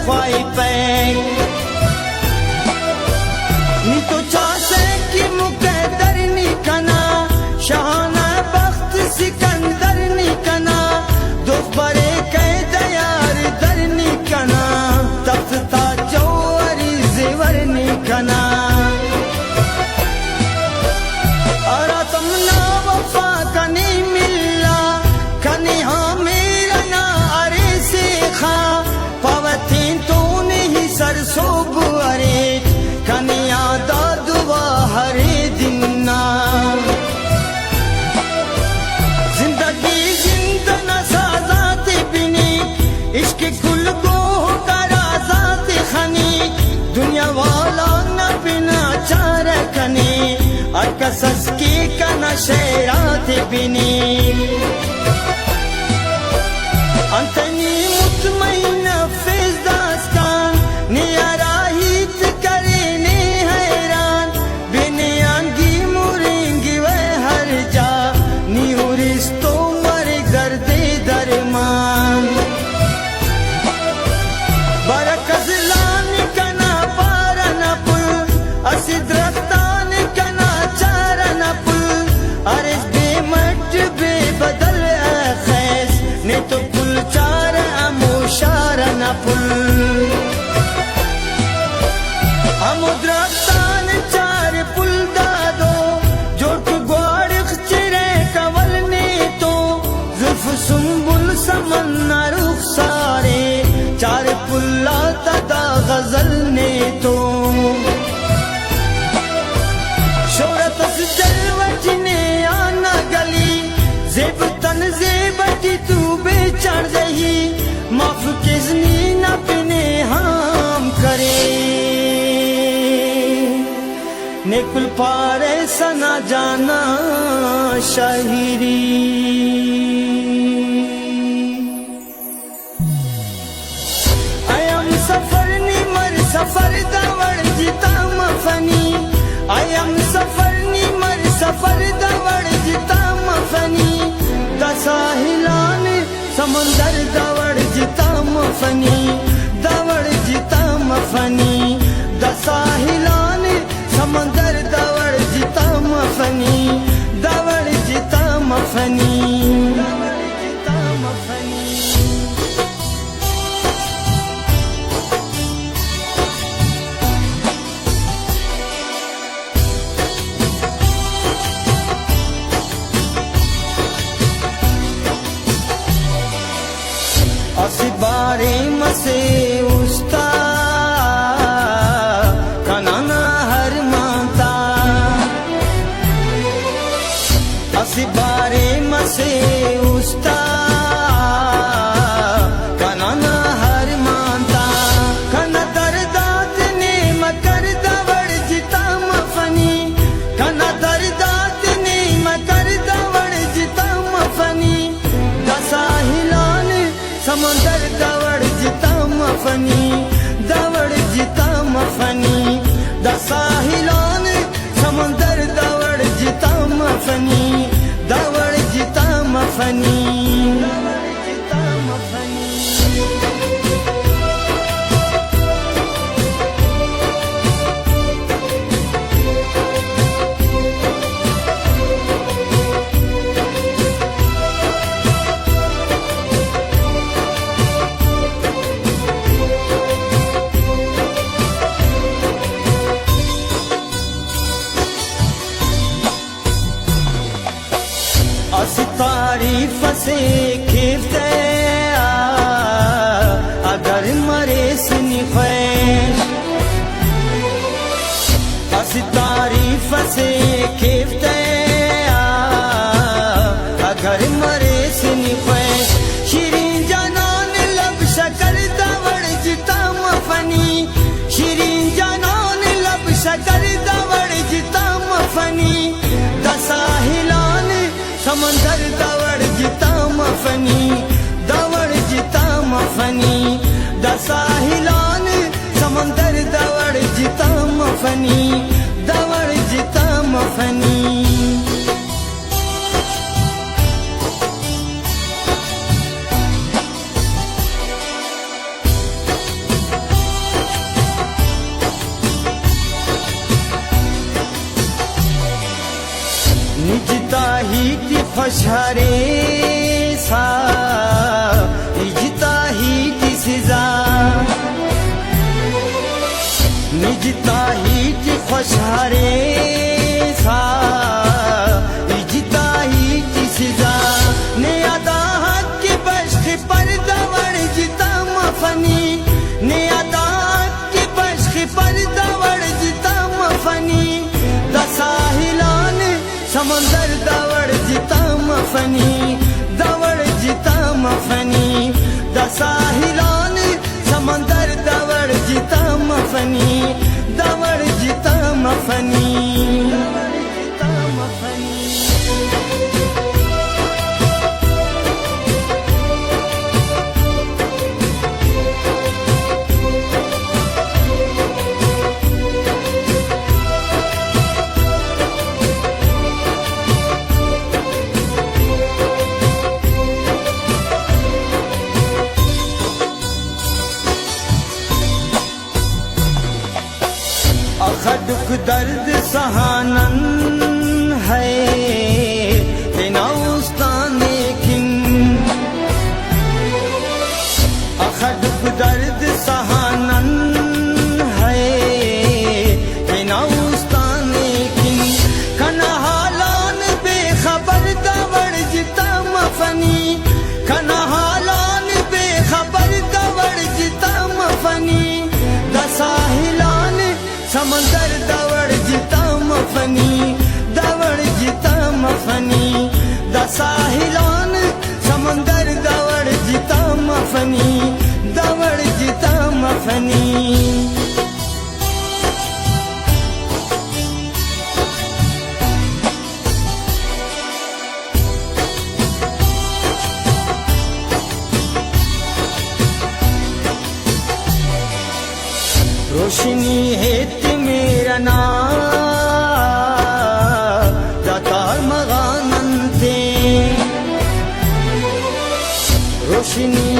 ख्वाही pack नी तो चासे की मुकद्दर नी कना शाहाना बख्त सिकंदर नी कना दोबारे कह दयार दर नी कना तफ्ता जौहरी ज़ेवर नी कना और तमना वफा कनी मिल्ला कनी हाँ मेरा ना अरे से खा पावती तो नहीं सरसों बुआरे कनी आदा दुआ हरे दिन ना जिंदगी जिंद न साजात बिनी इश्क गुल गो कराजात खनी दुनिया वाला न बिना चार कनी अकसस की कना शेरात बिनी अंतनी मुतमईन फेज दास्तान नियाराहित करे ने हैरान बिने आंगी मुरेंगी वह हर जा निहुरिस्तो मरे गर्दे दरमान बरकस लान कना पारा न पुल असिद्रख्तान कना चारा न पुल अरे बेमट बेबदल खैस ने तो पुल चार अमोशार न पुल अमुद्रख्तान चार पुल दादो जोट ग्वाड़ चिरे कवल ने तो जुल्फ सुंबुल समन्ना रुख सारे चार पुल्ला तदा गजल ने तो शोहरत से जलवटने आना गली जेब तन जेबटी तू बेचढ़ रही माफ किसनी न पिने हम करे नेकुल पारे सना जाना शाहिरी अयम सफर निमर सफर दवड़ जिता मफनी अयम सफर निमर सफर दवड़ जिता मफनी दसाहिलान समंदर दवड़ जिता मफनी दवड़ जिता मफनी दसाहिलान समंदर दवड़ जिता मफनी दवड़ जिता मफनी दवड़ जिता मफनी बारे मसे उस्ता कनाना हर माता असी बारे मसे उस्ता कनाना हर माता कना दरदात ने मकर दवड़ जिता मफनी कना दरदात ने मकर दवड़ जिता मफनी दसाहिलान समंदर दवड़ जिता मफनी दवड़ जिता मफनी दसाहिलान समंदर दवड़ जिता मफनी दवड़ जिता मफनी दवड़ जिता मफनी तारीफ से खिलते अगर मरे सुनी ख्वाहिश असी तारीफ से खिलते अगर मरे सुनी ख्वाहिश शिरीन जनान लब शकर दवड़ जिता मफनी शिरीन जनान लब शकर दवड़ जिता मफनी दसाहिलान समंदर दवड़ जिता मफनी दवड़ जिता मफनी दसाहिलान समंदर दवड़ जिता मफनी दवड़ जिता मफनी خوشحری سا اجتا هی تی سزا نجتا هی تی خوشحری سا اجتا هی تی سزا نیادا حق کی بشخ پر دوڑ جتا مفنی نیادا حق کی بشخ پر دوڑ جتا مفنی دا ساحلان سمندر دوڑ جتا مفنی دوڑ جتا مفنی دا ساحلان سمندر دوڑ جتا مفنی دوڑ جتا مفنی دوڑ جتا مفنی दुख दर्द सहानन है तेना उस्तान लेकिन अखा दुख दर्द सहानन है तेना उस्तान लेकिन कना हालान बेखबर दवड़ जिता मफनी कना हालान बेखबर दवड़ जिता मफनी दसाहिलान समंदर दवड़ जिता मफनी दवड़ जिता मफनी दसाहिलान समंदर दवड़ जिता मफनी दवड़ जिता मफनी रोशनी है मेरा नाम दातार मगानन थे रोशनी